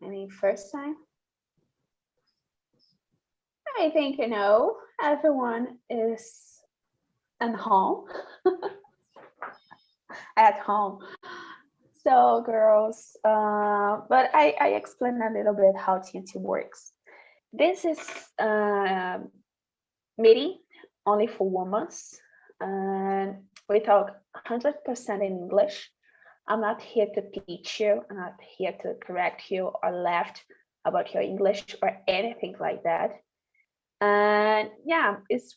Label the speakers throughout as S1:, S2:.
S1: Any first time? I think, everyone is at home. At home. So girls, but I explain a little bit how TNT works. This is a meeting only for women, and we talk 100% in English. I'm not here to teach you. I'm not here to correct you or laugh about your English or anything like that. And yeah, it's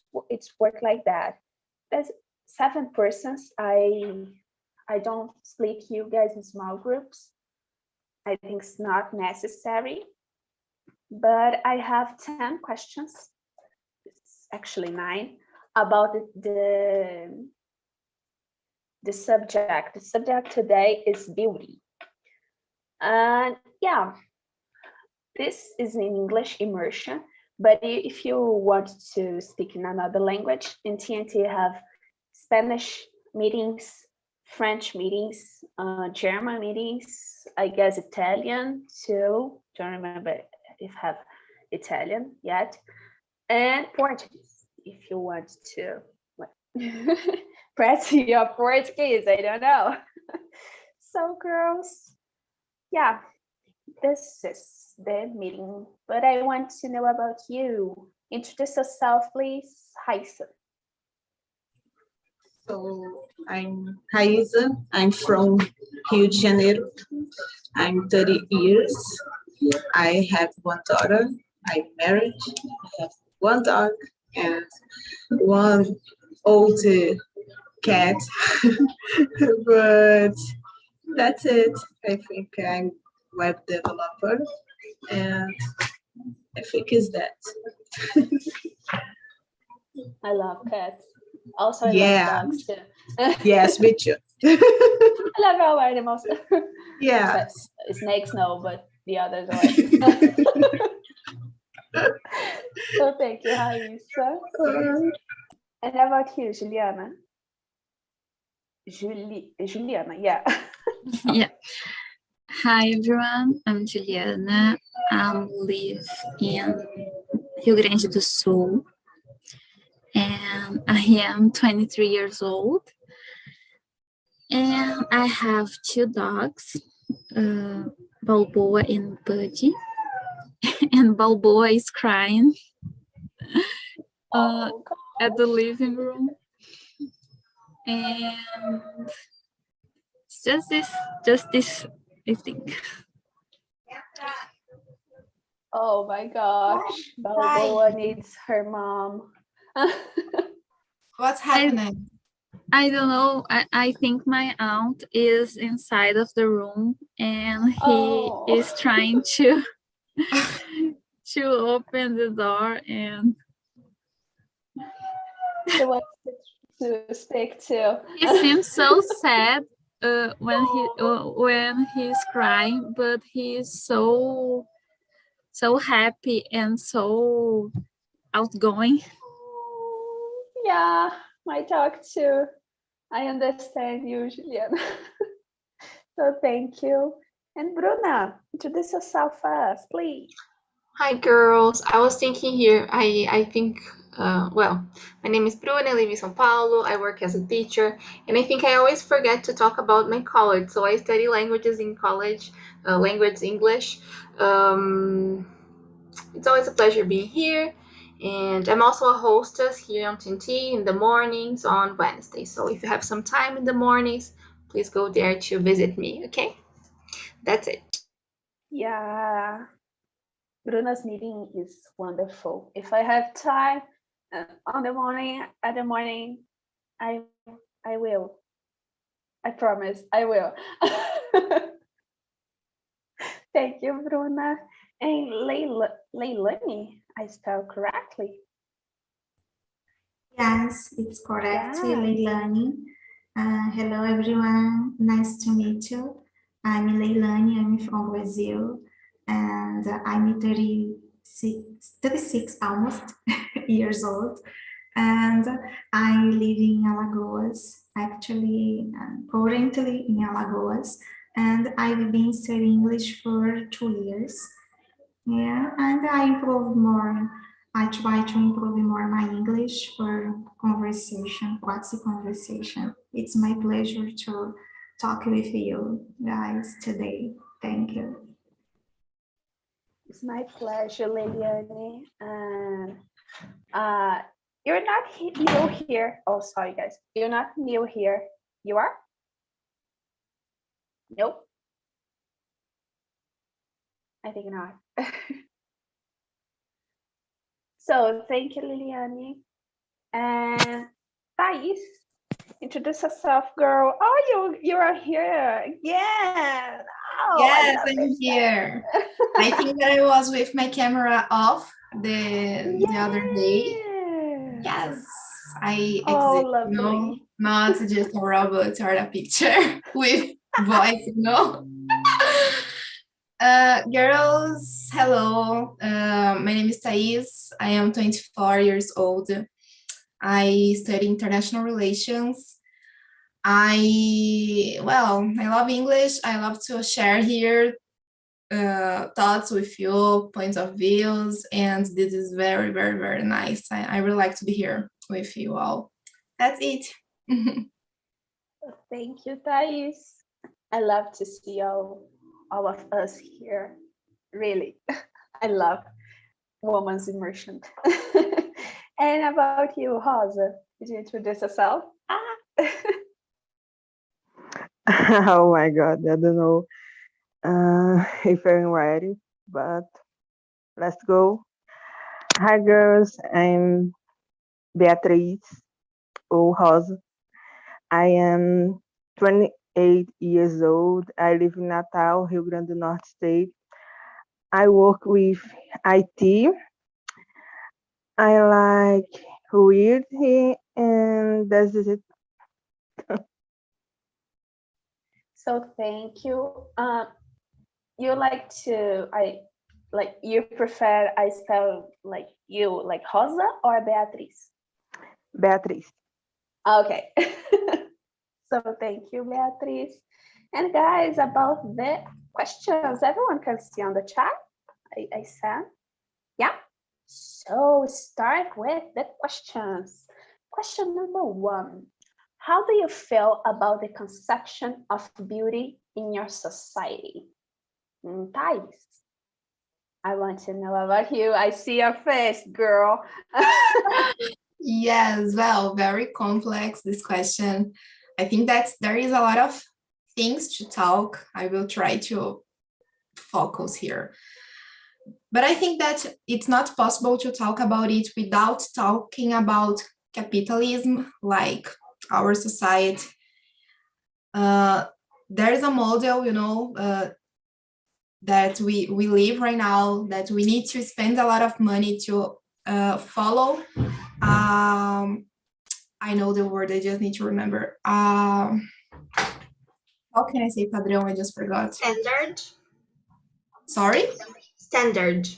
S1: work like that. There's 7 persons. I don't split you guys in small groups. I think it's not necessary. But I have 10 questions. It's actually 9 about the subject. The subject today is beauty. And yeah, this is in English immersion. But if you want to speak in another language, in TNT you have Spanish meetings, French meetings, German meetings, I guess Italian too. Don't remember if I have Italian yet. And Portuguese, if you want to practice your Portuguese, I don't know. So girls, yeah, this is the meeting, but I want to know about you. Introduce yourself, please. Raíssa.
S2: So I'm Raíssa. I'm from Rio de Janeiro. I'm 30 years. I have 1 daughter. I'm married. I have 1 dog and 1 old cat. But that's it. I think I'm web developer, and I think it's that.
S1: I love cats. Also, I
S2: Yeah.
S1: love dogs too.
S2: Yes, me too.
S1: I love all animals.
S2: Yeah.
S1: Snakes, no, but the others are. So thank you, Raíssa. And how about you, Juliana? Juliana, yeah.
S3: Yeah. Hi, everyone. I'm Juliana. I live in Rio Grande do Sul. And I am 23 years old. And I have 2 dogs, Balboa and Buddy. And Balboa is crying at the living room. And it's just this, I think.
S1: Oh my gosh, Balboa needs her mom.
S4: What's happening?
S3: I don't know. I think my aunt is inside of the room and he is trying to open the door, and
S1: he wants to stick to.
S3: He seems so sad when he's crying, but he's so happy and so outgoing.
S1: Yeah, my dog too. I understand you, Juliana. So thank you. And Bruna, introduce yourself first, please.
S5: Hi, girls. I was thinking here, I think, well, my name is Bruna, I live in São Paulo. I work as a teacher, and I think I always forget to talk about my college. So I study languages in college, language English. It's always a pleasure being here. And I'm also a hostess here on TNT in the mornings on Wednesday. So if you have some time in the mornings, please go there to visit me, okay? That's it.
S1: Yeah, Bruna's meeting is wonderful. If I have time at the morning, I will. I promise, I will. Thank you, Bruna. And Leilani, I spelled correctly.
S6: Yes, it's correct, Leilani. Hello, everyone. Nice to meet you. I'm Leilani. I'm from Brazil, and I'm 36 almost years old. And I live in Alagoas, actually, currently in Alagoas. and I've been studying English for 2 years. Yeah, and I improve more. I try to improve more my English for conversation, quasi conversation. It's my pleasure to talk with you guys today. Thank you.
S1: It's my pleasure, Liliane. And you're not new here. Oh, sorry, guys. You're not new here. You are? Nope. I think not. So thank you, Liliane. And Thais, introduce yourself, girl. Oh, you are here again. Oh,
S4: yes, I'm here. I think that I was with my camera off the other day. Yes, I exist, no, not just a robot or a picture with voice, girls, hello. My name is Thais. I am 24 years old. I study international relations. I love English. I love to share here thoughts with you, points of views, and this is very, very, very nice. I really like to be here with you all. That's it.
S1: Thank you, Thais. I love to see all of us here. Really, I love woman's immersion. And about you, Rosa, did you introduce yourself?
S7: Oh my God, I don't know if I'm ready, but let's go. Hi girls, I'm Beatriz ou Rosa. I am 28 years old. I live in Natal, Rio Grande do Norte state. I work with IT. I like reading, and that's it.
S1: So thank you. You you prefer I spell like you like Rosa or Beatriz?
S7: Beatriz.
S1: Okay. So thank you, Beatriz. And guys, about the questions, everyone can see on the chat. I said, yeah. So start with the questions. Question number 1. How do you feel about the conception of beauty in your society? Thais, I want to know about you. I see your face, girl.
S4: Yes, well, very complex, this question. I think that there is a lot of things to talk. I will try to focus here. But I think that it's not possible to talk about it without talking about capitalism, like our society. There is a model, that we live right now, that we need to spend a lot of money to follow. I know the word, I just need to remember. How can I say padrão? I just forgot.
S5: Standard.
S4: Sorry?
S5: Standard.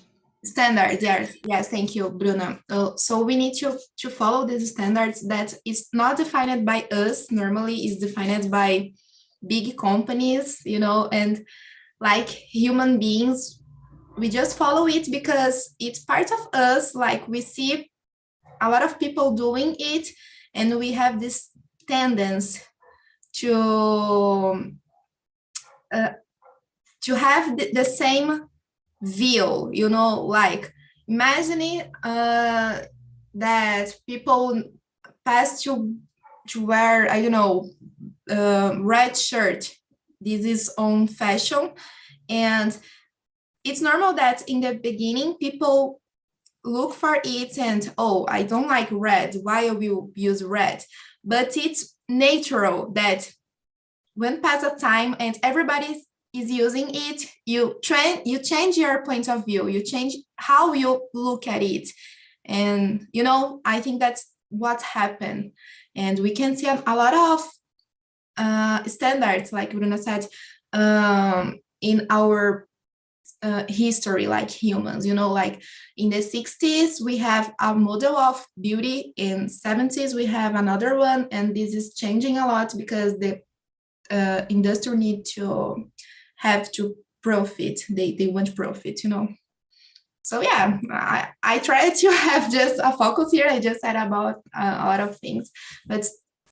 S4: Standard, yes, thank you, Bruna. So we need to follow these standards that is not defined by us, normally is defined by big companies, and like human beings, we just follow it because it's part of us. Like we see a lot of people doing it, and we have this tendency to have the same view, like imagine that people pass to wear, I don't know, red shirt. This is on fashion, and it's normal that in the beginning people look for it and, oh, I don't like red, why I will use red? But it's natural that when pass a time and everybody is using it, you change your point of view, you change how you look at it. And, I think that's what happened. And we can see a lot of standards, like Bruna said, in our history, like humans, like in the 60s, we have a model of beauty, in 70s, we have another one, and this is changing a lot because the industry need to have to profit. They want profit, you know. So yeah, I try to have just a focus here. I just said about a lot of things, but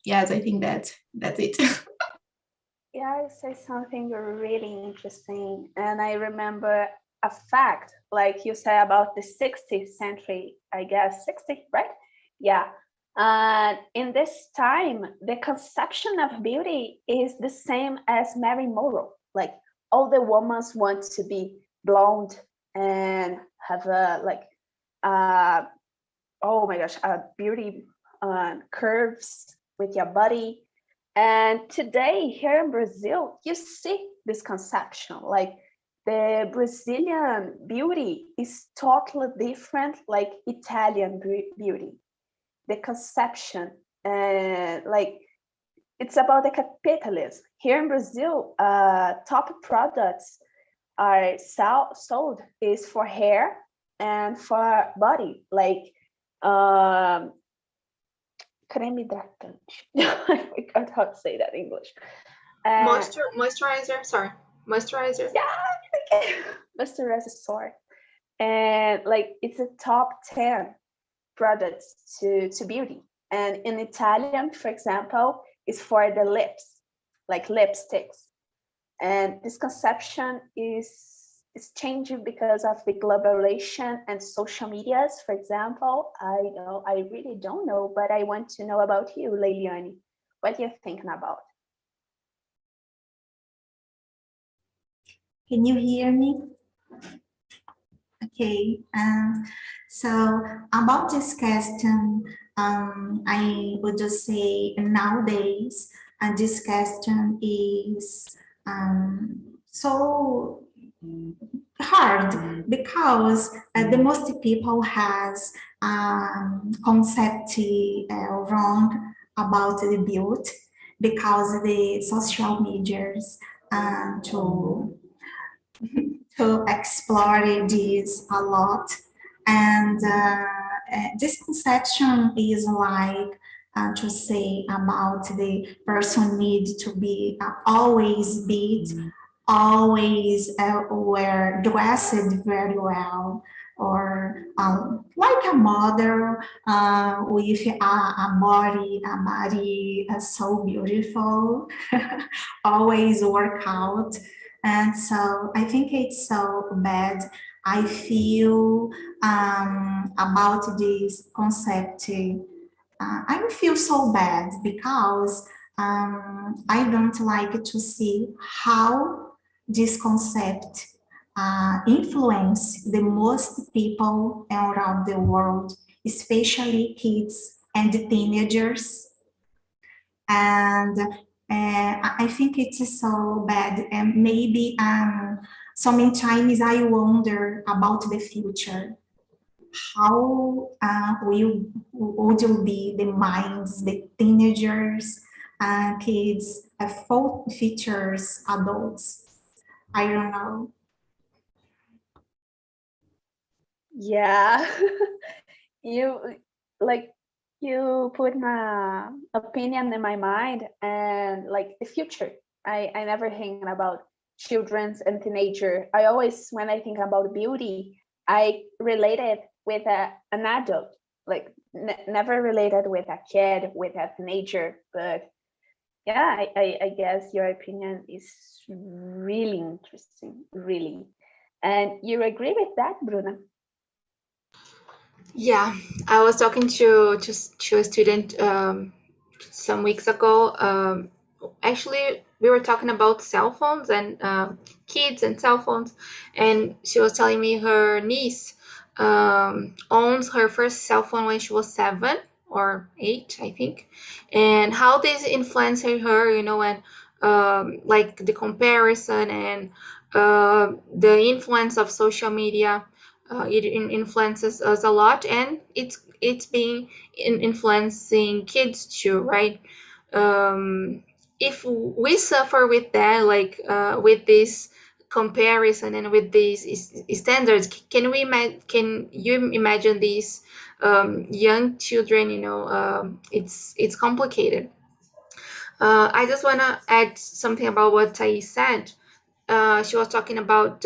S4: yes, I think that's it.
S1: Yeah, I say something really interesting, and I remember a fact, like you said about the 16th century, I guess 60, right? Yeah. In this time, the conception of beauty is the same as Mary Monroe. Like all the women want to be blonde and have a oh my gosh, beauty curves with your body. And today here in Brazil, you see this conception, like the Brazilian beauty is totally different, like Italian beauty. The conception, like it's about the capitalism. Here in Brazil, top products are sold is for hair and for body, like creme hidratante. I forgot how to say that in English.
S5: Moisturizer, sorry. Moisturizer.
S1: Yeah, moisturizer store. And like it's a top 10 products to beauty. And in Italian, for example, is for the lips, like lipsticks. And this conception is changing because of the globalization and social medias. For example, I really don't know, but I want to know about you, Leiliane. What you're thinking about?
S6: Can you hear me? Okay. So about this question, I would just say nowadays, this question is so hard because the most people has concept wrong about the beauty because the social medias to explore this a lot. And this conception is like to say about the person need to be always beat, always wear dressed very well, or like a model with a body so beautiful, always work out. And so I think it's so bad. I feel about this concept. I feel so bad because I don't like to see how this concept influence the most people around the world, especially kids and teenagers. And I think it's so bad. And maybe so many times I wonder about the future. How would be the minds, the teenagers, kids, full features, adults? I don't know.
S1: Yeah, you put my opinion in my mind, and like the future. I never think about children's and teenager. I always, when I think about beauty, I relate it with an adult, like never related with a kid, with a teenager. But yeah, I guess your opinion is really interesting, really. And you agree with that, Bruna?
S5: Yeah, I was talking to a student some weeks ago. Actually, we were talking about cell phones and kids and cell phones, and she was telling me her niece owns her first cell phone when she was 7 or 8, I think, and how this influenced her, you know, and like the comparison and the influence of social media. It influences us a lot, and it's being influencing kids too, right? If we suffer with that, like with this comparison and with these standards, can you imagine these young children? You know, it's complicated. I just want to add something about what Thais said. She was talking about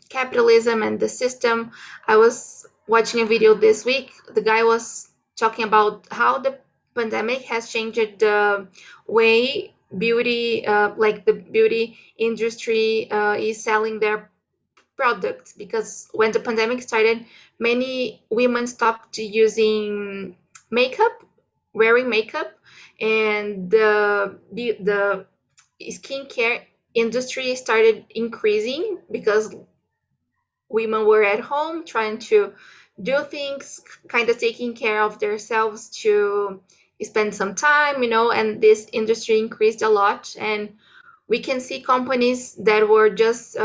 S5: capitalism and the system. I was watching a video this week. The guy was talking about how the pandemic has changed the way beauty, like the beauty industry, is selling their products. Because when the pandemic started, many women stopped using makeup, wearing makeup, and the skincare industry started increasing because women were at home trying to do things, kind of taking care of themselves to spend some time, and this industry increased a lot. And we can see companies that were just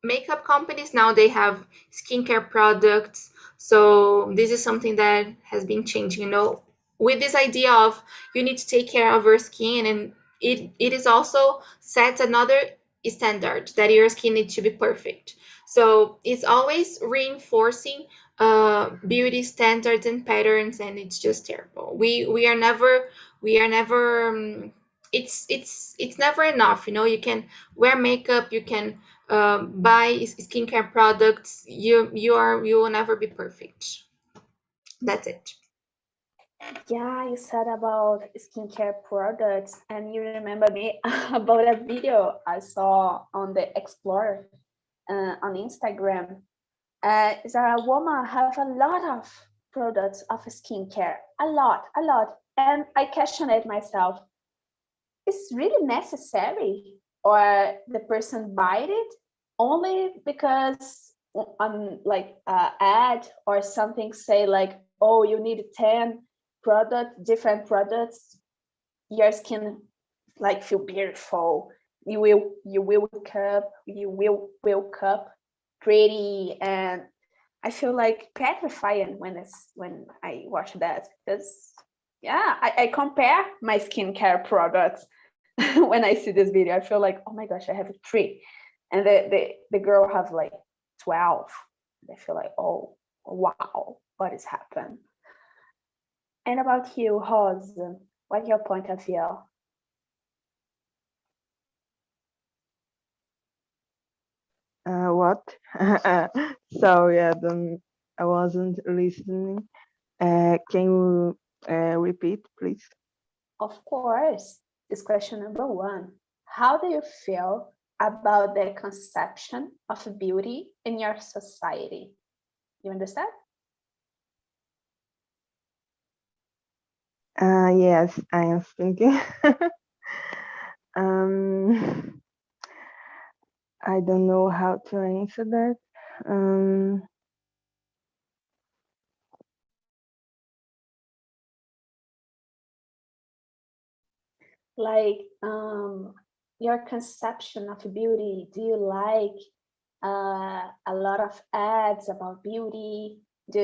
S5: makeup companies, now they have skincare products. So this is something that has been changing, with this idea of you need to take care of your skin, and it is also sets another standard that your skin needs to be perfect. So it's always reinforcing beauty standards and patterns, and it's just terrible. We are never it's never enough. You can wear makeup, you can buy skincare products. You will never be perfect. That's it.
S1: Yeah, you said about skincare products, and you remember me about a video I saw on the Explorer on Instagram. Is a woman have a lot of products of skincare, a lot, and I questioned myself: is really necessary, or the person buy it only because like ad or something say like, oh, you need 10 different products, your skin like feel beautiful, you will wake up pretty. And I feel like petrifying when I watch that, because yeah, I compare my skincare products. When I see this video, I feel like, oh my gosh, I have 3, and the girl have like 12. I feel like, oh wow, what is happened? And about you, Rose, what's your point of view?
S7: What? Sorry, I wasn't listening. Can you repeat, please?
S1: Of course, this question number 1. How do you feel about the conception of beauty in your society? You understand?
S7: Yes, I am thinking. um, I don't know how to answer that.
S1: Like your conception of beauty, do you like a lot of ads about beauty? Do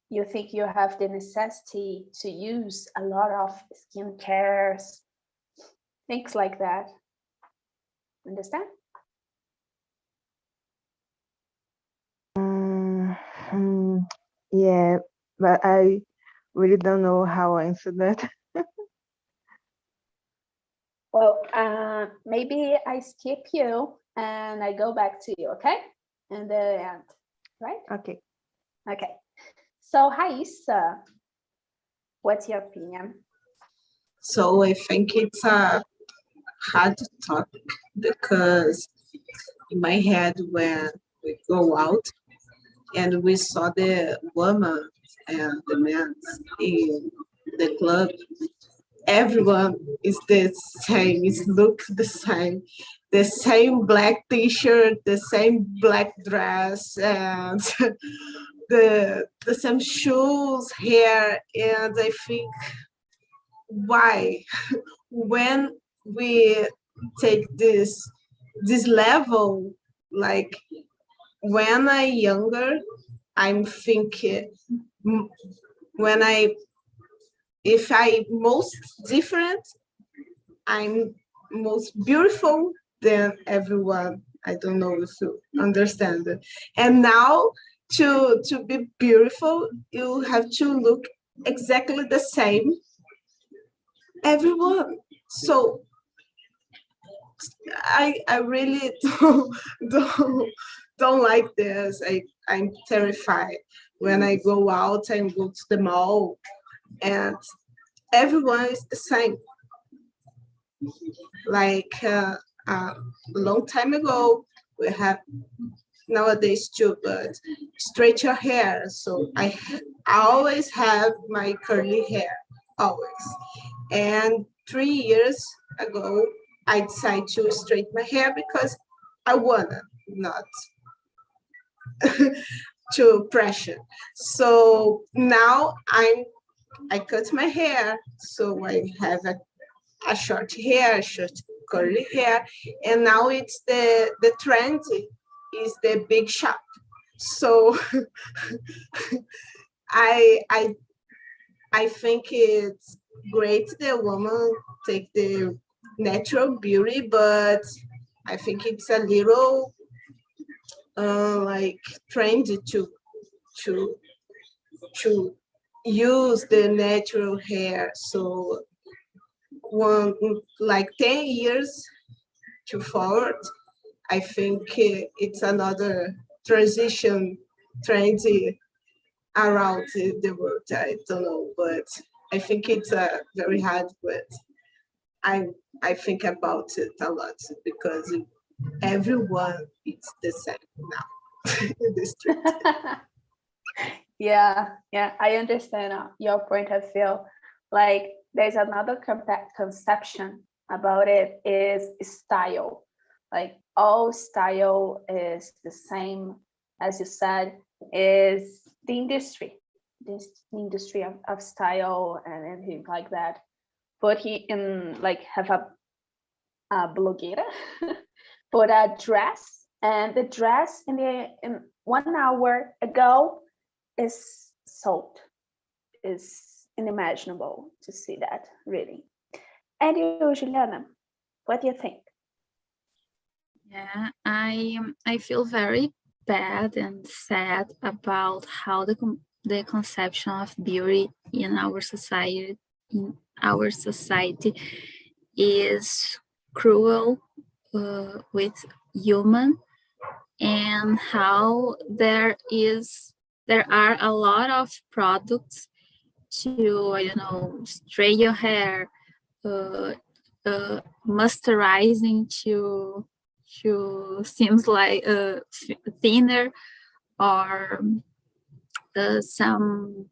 S1: you think you have the necessity to use a lot of skincares, things like that? Understand?
S7: Yeah, but I really don't know how to answer that.
S1: Well, maybe I skip you and I go back to you, okay? In the end, right?
S7: Okay.
S1: Okay. So, Raissa, what's your opinion?
S2: So I think it's a hard topic because in my head when we go out and we saw the woman and the men in the club, everyone is the same, is look the same black t-shirt, the same black dress, and the same shoes, hair. And I think, why? When we take this level, like when I younger, I'm thinking, when if I most different, I'm most beautiful than everyone. I don't know if you understand it. And now to be beautiful, you have to look exactly the same everyone. So I really don't like this. I'm terrified when I go out and go to the mall and everyone is the same. Like a long time ago, we have nowadays too, but straight your hair. So I always have my curly hair, always. And 3 years ago, I decided to straighten my hair because I wanna, not to pressure. So now I cut my hair, so I have a short hair, short curly hair, and now it's the trend is the big shop. So I I I think it's great the woman take the natural beauty, but I think it's a little like trendy to to use the natural hair. So one like 10 years to forward, I think it's another transition trendy around the world. I don't know, but I think it's very hard, but I I think about it a lot because everyone is the same now in the street.
S1: Yeah, yeah, I understand your point of view. Like, there's another conception about it is style. Like, all style is the same, as you said, is the industry, this industry of style and anything like that. But he in like have a blogueira put a dress, and the dress in 1 hour ago is sold, is unimaginable to see that, really. And you, Juliana, what do you think?
S3: Yeah, I feel very bad and sad about how the conception of beauty in our society is cruel with human, and how there are a lot of products to, I don't know, straighten your hair, moisturizing to seems like thinner, or some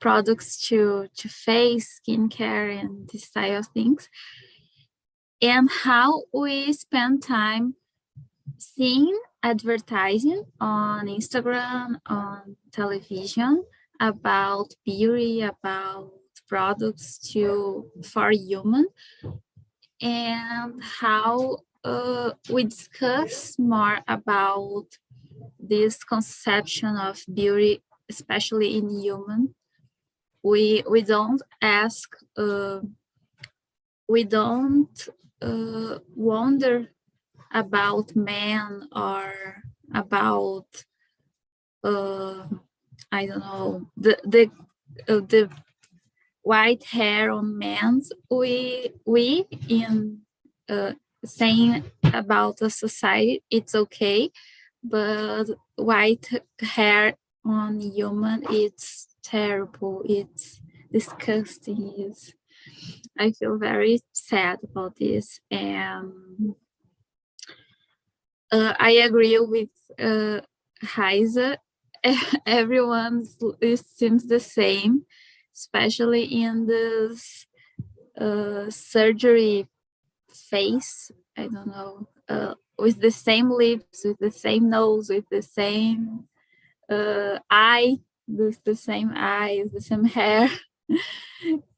S3: products to face skincare and this type of things, and how we spend time seeing advertising on Instagram, on television, about beauty, about products for human, and how we discuss more about this conception of beauty, especially in human. We don't ask, we don't wonder about men, or about I don't know, the white hair on men's. We in saying about the society, it's okay, but white hair on human, it's terrible, it's disgusting. I feel very sad about this, and I agree with Heise. Everyone seems the same, especially in this surgery face. I don't know, with the same lips, with the same nose, with the same eye, with the same eyes, the same hair.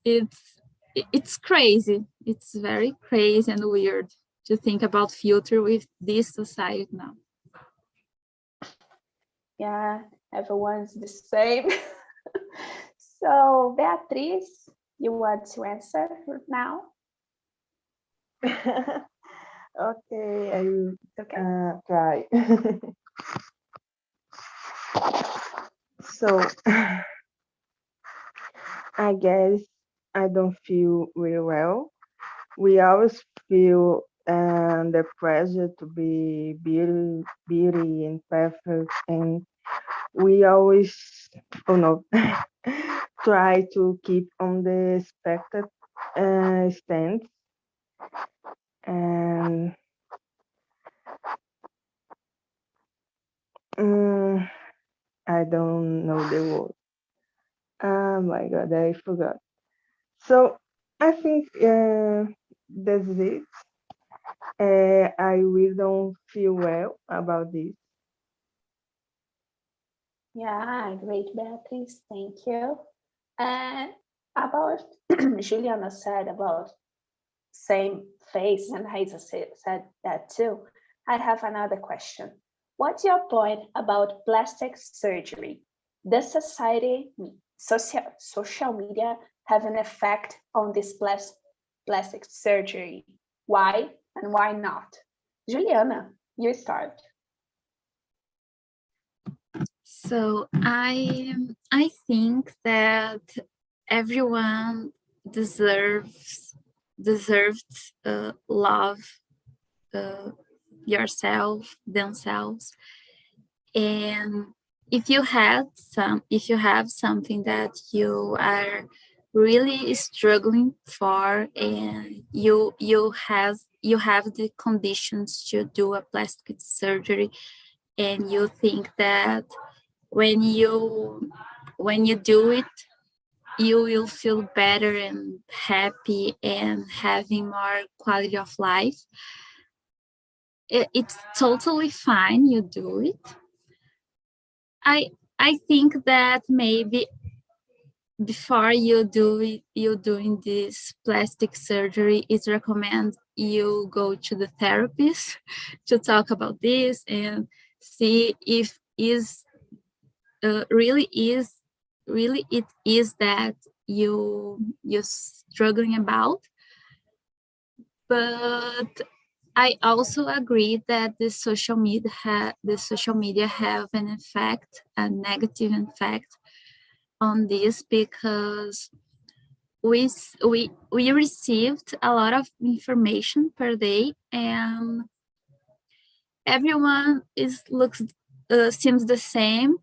S3: It's crazy. It's very crazy and weird to think about future with this society now.
S1: Yeah, everyone's the same. So, Beatriz, you want to answer now?
S7: Okay, I will
S1: Okay.
S7: try. So, I guess I don't feel really well we always feel the pressure to be beauty and perfect, and we always, oh no, try to keep on the expected stands, and mm, I don't know the word. Oh my God, I forgot. So I think that's it. I really don't feel well about this.
S1: Yeah, great, Beatrice. Thank you. And about Juliana said about same face, and Haisa said that too. I have another question. What's your point about plastic surgery? Does social media have an effect on this plastic surgery? Why and why not? Juliana, you start.
S3: So I think that everyone deserves love yourself themselves, and if you have something that you are really struggling for, and you have the conditions to do a plastic surgery, and you think that when you do it, you will feel better and happy and having more quality of life, it's totally fine, you do it. I think that maybe before you doing this plastic surgery, it's recommend you go to the therapist to talk about this and see if really it is that you're struggling about. But I also agree that the social media have an effect, a negative effect on this, because we received a lot of information per day, and everyone seems the same,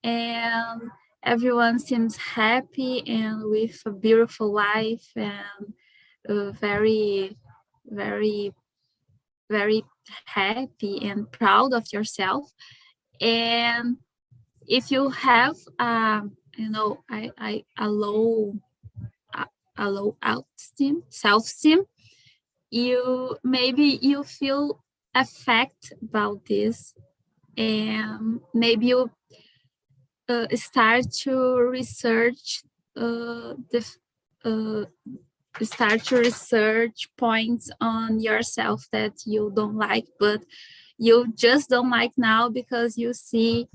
S3: and everyone seems happy and with a beautiful life, and very very very happy and proud of yourself. And if you have a low self-esteem, you feel affect about this, and maybe you start to research start to research points on yourself that you don't like, but you just don't like now because you see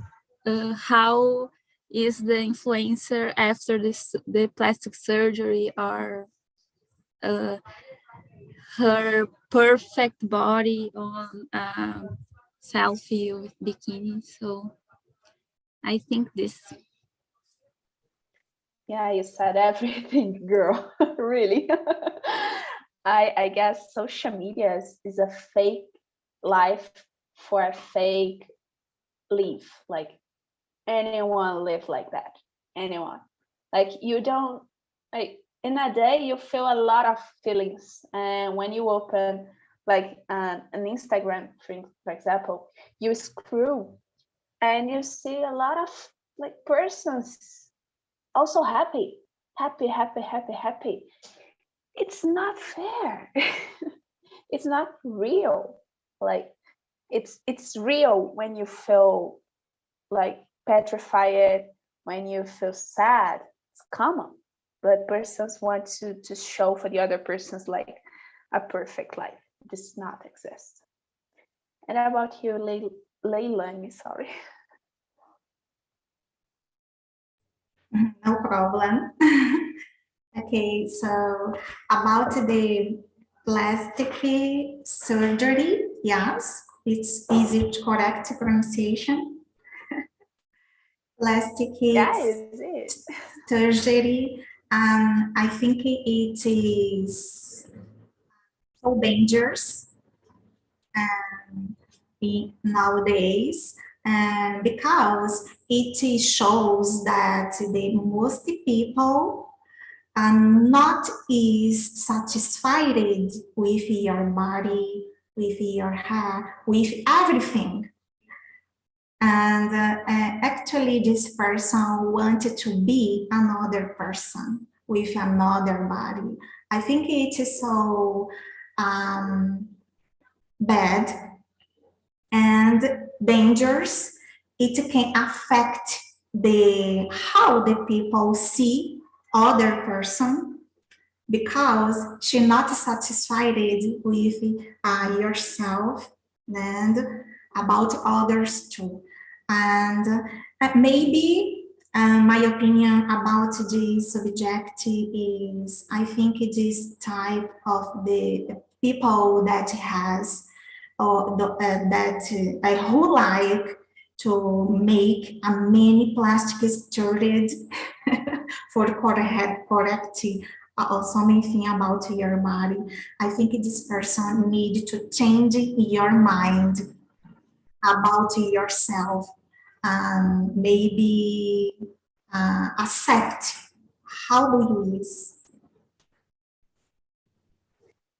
S3: how is the influencer after the plastic surgery, or her perfect body on selfie with bikini. So I think this.
S1: Yeah, you said everything, girl. Really. I guess social media is a fake life for a fake live. Like anyone live like that. Anyone. Like you don't, like in a day you feel a lot of feelings, and when you open like an Instagram, for example, you scroll and you see a lot of like persons also happy, happy, happy, happy, happy. It's not fair. It's not real. Like it's real when you feel like petrified, when you feel sad. It's common, but persons want to show for the other persons like a perfect life. It does not exist. And about you, Layla, I'm sorry.
S6: No problem. Okay, so about the plastic surgery, yes, it's easy to correct pronunciation. Plastic
S1: Yeah, is it?
S6: surgery, I think it is so dangerous nowadays, and because it shows that the most people are not is satisfied with your body, with your hair, with everything. And actually this person wanted to be another person with another body. I think it is so bad and dangerous. It can affect the how the people see other person, because she not satisfied with yourself and about others too. And maybe my opinion about this subject is, I think this type of the people that has or that I who like to make a many plastic storage for correct something about your body. I think this person need to change your mind about yourself, and maybe accept how do you is.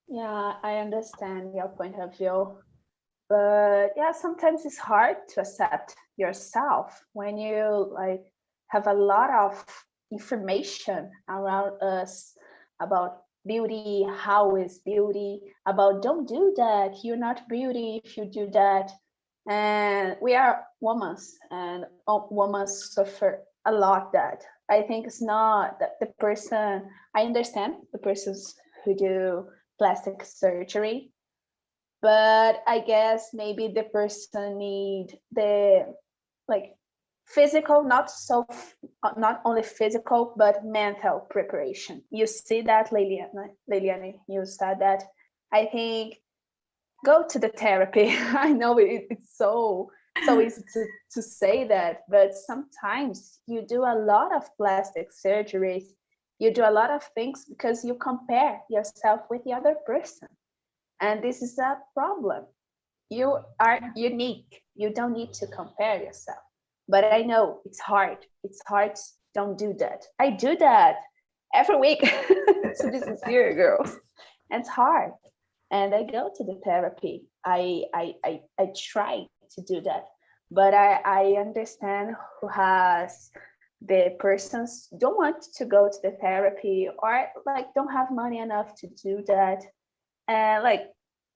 S1: Yeah, I understand your point of view. But yeah, sometimes it's hard to accept yourself when you like have a lot of information around us about beauty, how is beauty, about don't do that, you're not beauty if you do that. And we are women, and women suffer a lot that. I think it's not that the person, I understand the persons who do plastic surgery, but I guess maybe the person need the like physical, not only physical but mental preparation. You see that, Liliane, you said that. I think go to the therapy. I know it's so easy to say that, but sometimes you do a lot of plastic surgeries, you do a lot of things because you compare yourself with the other person. And this is a problem. You are unique. You don't need to compare yourself. But I know it's hard. It's hard. Don't do that. I do that every week. So this is here, girls. And it's hard. And I go to the therapy. I try to do that. But I understand who has the persons don't want to go to the therapy, or like don't have money enough to do that. And like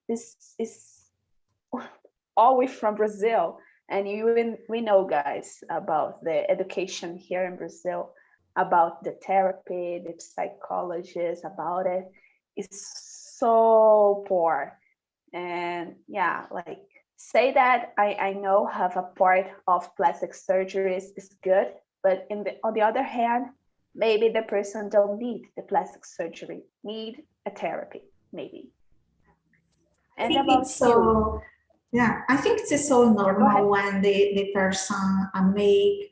S1: this is always from Brazil, and we know, guys, about the education here in Brazil, about the therapy, the psychologists, about it. It's so poor. And yeah, like say that I know have a part of plastic surgeries is good, but on the other hand, maybe the person don't need the plastic surgery, need a therapy, maybe. And about you?
S6: Yeah, I think it's so normal when the person make,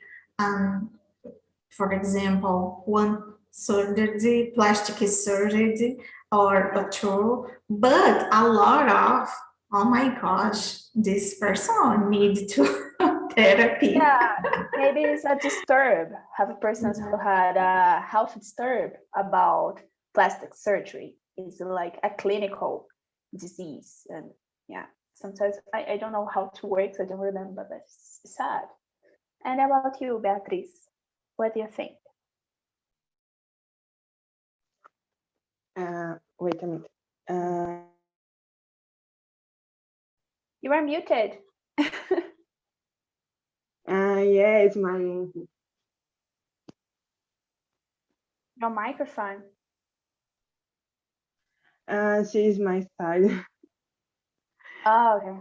S6: for example, one surgery, plastic surgery, or a two, but a lot of, oh my gosh, this person need to therapy.
S1: Yeah, maybe it's a disturb. Have a person who had a health disturb about plastic surgery. It's like a clinical disease. And yeah, sometimes I don't know how to work, so I don't remember, but it's sad. And about you, Beatriz, what do you think?
S7: Wait a minute.
S1: You are muted.
S7: Yeah, it's my
S1: Your microphone.
S7: she's my side.
S1: Oh, okay.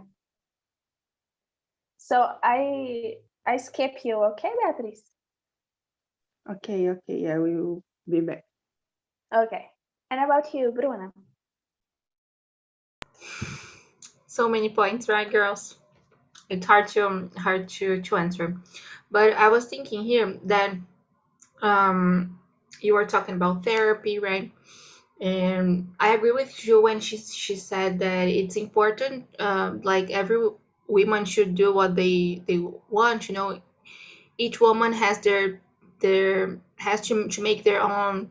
S1: So I skip you, okay, Beatriz?
S7: Okay, I will be back.
S1: Okay. And about you, Bruna?
S5: So many points, right, girls? It's hard to answer. But I was thinking here that you were talking about therapy, right? And I agree with you when she said that it's important, like every woman should do what they want, you know. Each woman has their has to make their own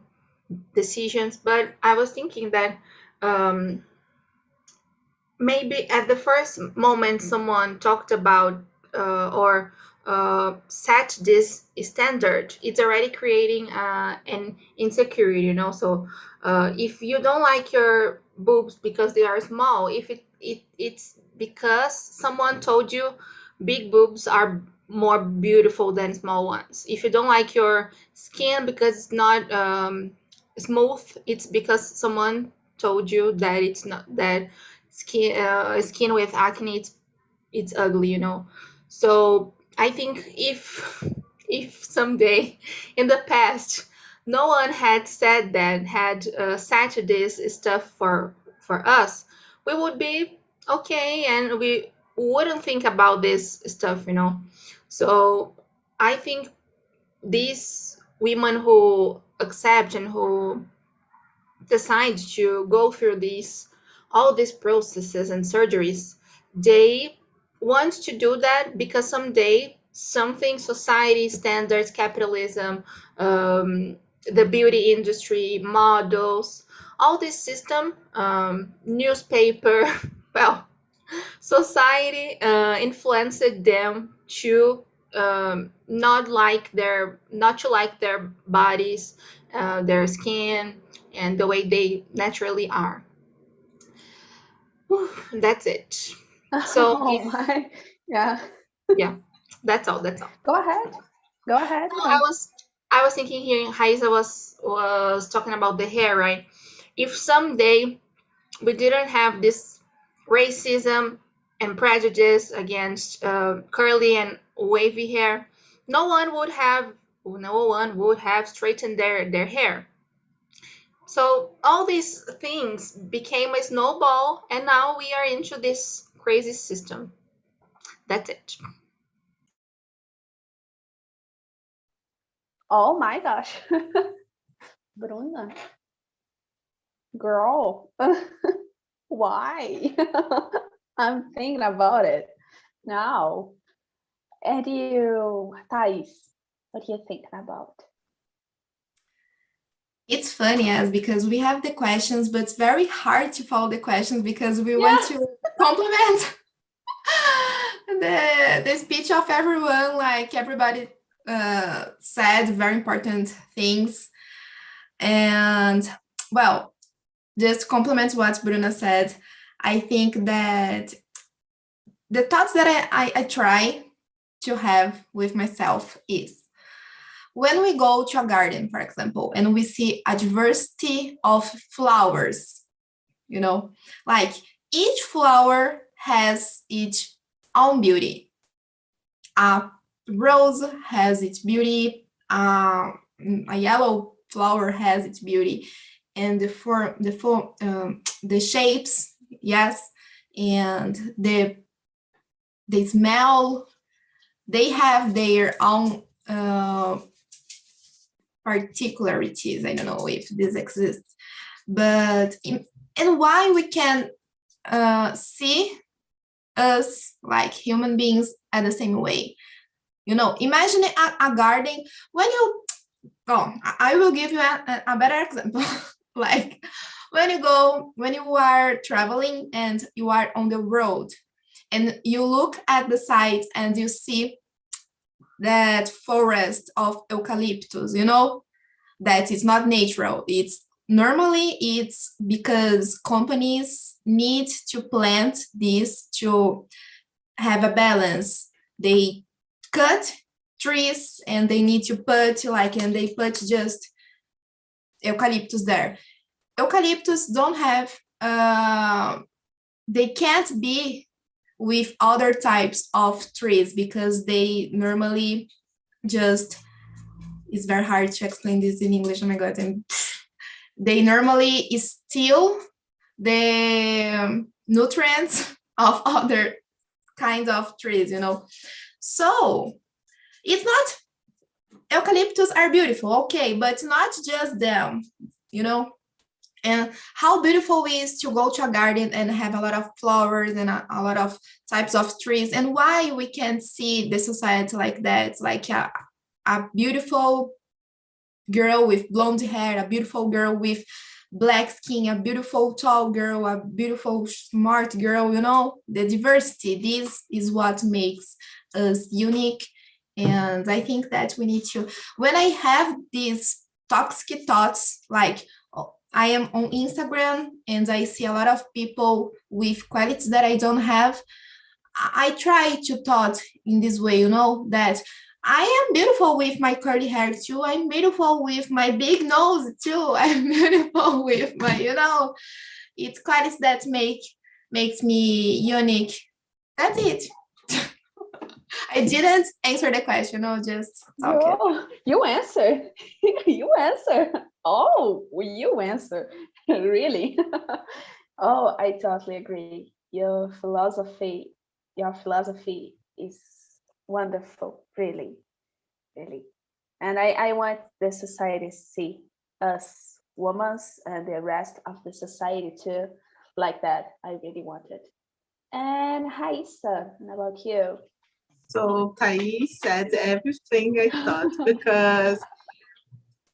S5: decisions. But I was thinking that um maybe at the first moment someone talked about or set this standard, it's already creating an insecurity, you know. So if you don't like your boobs because they are small, if it's because someone told you big boobs are more beautiful than small ones. If you don't like your skin because it's not smooth, it's because someone told you that it's not, that skin with acne it's ugly, you know. So I think if someday in the past no one had said that, had set this stuff for us, we would be okay and we wouldn't think about this stuff, you know. So I think these women who accept and who decide to go through these all these processes and surgeries, they want to do that because someday something, society standards, capitalism, the beauty industry, models, all this system, newspaper, well, society influenced them to not to like their bodies, their skin, and the way they naturally are. Whew, that's it. So
S1: Oh my, yeah.
S5: yeah, that's all. That's all.
S1: Go ahead. Go ahead.
S5: No, I was thinking here. Haisa was talking about the hair, right? If someday we didn't have this racism and prejudice against curly and wavy hair, no one would have straightened their hair. So all these things became a snowball, and now we are into this crazy system. That's it.
S1: Oh my gosh. Bruna, girl, why? I'm thinking about it now. And you, Thais, what are you thinking about?
S4: It's funny as because we have the questions, but it's very hard to follow the questions because we
S1: Yeah.
S4: want to complement the speech of everyone. Like everybody said very important things. And well, just to complement what Bruna said, I think that the thoughts that I try to have with myself is when we go to a garden, for example, and we see a diversity of flowers, you know, like each flower has its own beauty. A rose has its beauty, a yellow flower has its beauty, and the shapes, yes, and the smell, they have their own particularities. I don't know if this exists, but and why we can see us like human beings at the same way. You know, imagine a garden when you, I will give you a better example. Like when you are traveling and you are on the road and you look at the side and you see that forest of eucalyptus, you know, that is not natural. It's because companies need to plant this to have a balance. They cut trees and they need to put and they put just eucalyptus there. Eucalyptus don't have, they can't be with other types of trees because they normally just, it's very hard to explain this in English, oh my God, and they normally steal the nutrients of other kinds of trees, you know. So it's not, eucalyptus are beautiful, okay, but not just them, you know. And how beautiful it is to go to a garden and have a lot of flowers and a lot of types of trees, and why we can't see the society like that. It's like a beautiful girl with blonde hair, a beautiful girl with black skin, a beautiful tall girl, a beautiful smart girl, you know, the diversity. This is what makes us unique. And I think that we need to, when I have these toxic thoughts, like I am on Instagram and I see a lot of people with qualities that I don't have, I try to thought in this way, you know, that I am beautiful with my curly hair too. I'm beautiful with my big nose too. I'm beautiful with my, you know, it's qualities that makes me unique. That's it. I didn't answer the question. No, just okay.
S1: You answer. You answer. Oh, you answer. Really? Oh, I totally agree. Your philosophy is wonderful, really, really. And I want the society to see us women and the rest of the society too like that. I really want it. And Raissa, and about you?
S2: So Thais said everything I thought because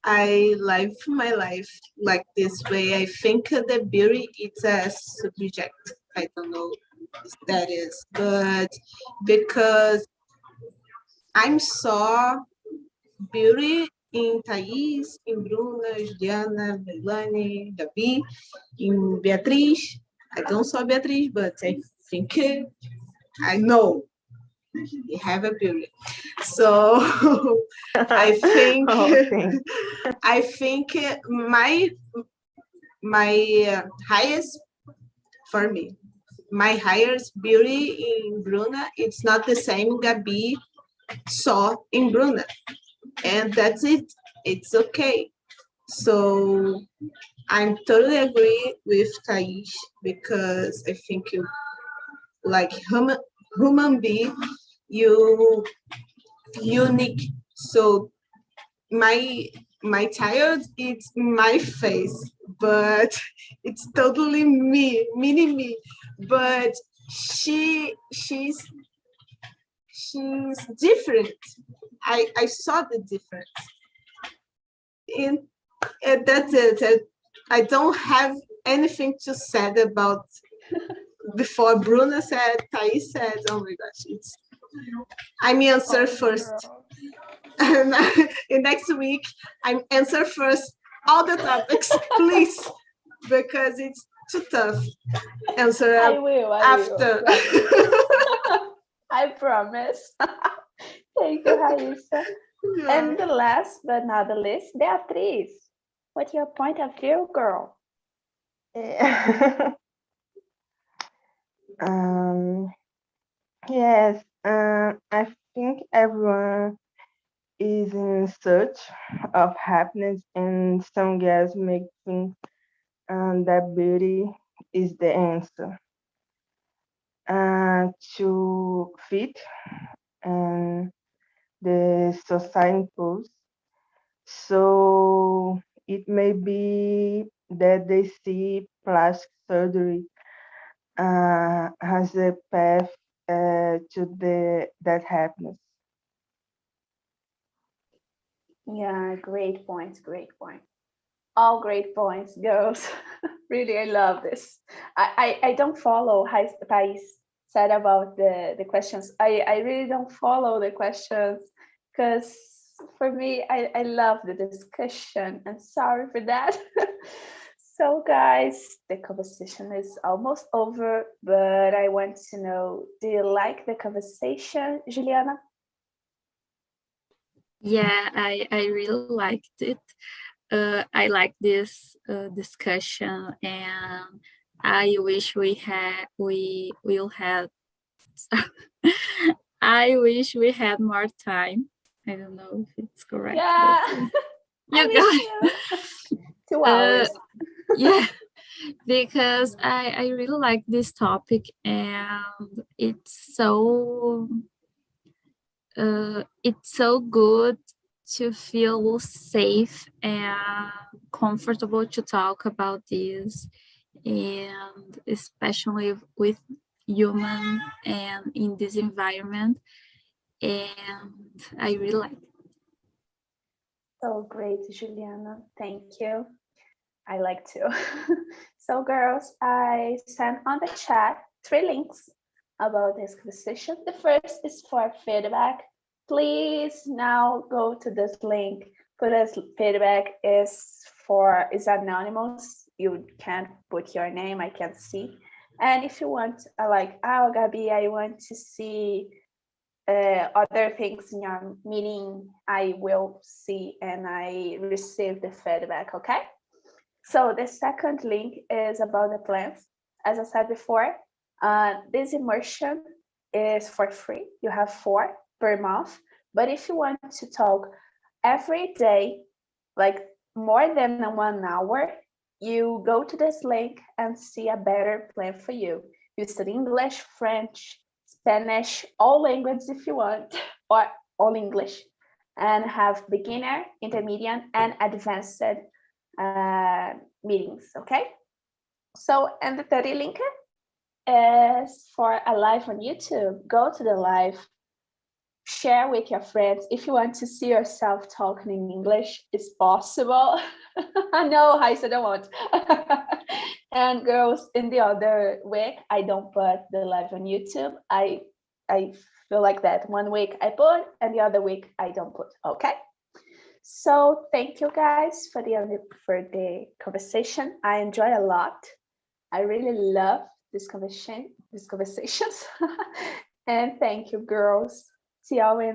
S2: I live my life like this way. I think the beauty is a subject. I don't know if that is, but because I saw beauty in Thais, in Bruna, Juliana, Melanie, Gabi, in Beatriz. I don't saw Beatriz, but I think I know they have a beauty. So I think I think my highest for me, my highest beauty in Bruna, it's not the same Gabi saw in Bruna, and that's it. It's okay. So I'm totally agree with Thais because I think you like human being, you unique. So my child, it's my face, but it's totally mini me. But she's different. I saw the difference. And that's it. I don't have anything to say about before Bruna said, Thais said. Oh my gosh, I'm answer first. And next week, I'm answer first all the topics, please, because it's too tough. Answer
S1: I will.
S2: after.
S1: I promise. Thank you, Raissa.
S2: Yeah.
S1: And the last but not the least, Beatriz. What's your point of view, girl?
S7: Yes, I think everyone is in search of happiness, and some guys make think that beauty is the answer to fit and the society pose. So it may be that they see plastic surgery as a path to that happiness.
S1: Yeah, great points, great point. All great points, girls. Really, I love this. I don't follow how Thais said about the questions. I really don't follow the questions because for me, I love the discussion, and sorry for that. So guys, the conversation is almost over, but I want to know, do you like the conversation, Juliana?
S3: Yeah, I really liked it. I like this discussion, and I wish we will have. I wish we had more time. I don't know if it's correct.
S1: Yeah,
S3: You got
S1: 2 hours.
S3: Yeah, because I really like this topic, and it's so good to feel safe and comfortable to talk about this, and especially with human and in this environment. And I really like it.
S1: So great, Juliana. Thank you. I like to. So girls, I sent on the chat 3 links about this conversation. The first is for feedback. Please now go to this link. Put as feedback is anonymous. You can't put your name, I can't see. And if you want, like, oh, Gabi, I want to see other things in your meeting, I will see and I receive the feedback, okay? So the second link is about the plans. As I said before, this immersion is for free. You have 4 per month. But if you want to talk every day, like more than 1 hour, you go to this link and see a better plan for you. You study English, French, Spanish, all languages if you want, or all English, and have beginner, intermediate, and advanced meetings, okay? So, and the third link is for a live on YouTube. Go to the live, share with your friends. If you want to see yourself talking in English, it's possible. No, I said I don't want. And girls, in the other week, I don't put the live on YouTube. I feel like that. 1 week I put, and the other week I don't put, okay? So thank you guys for the conversation. I enjoy a lot. I really love these conversations. And thank you, girls. See y'all in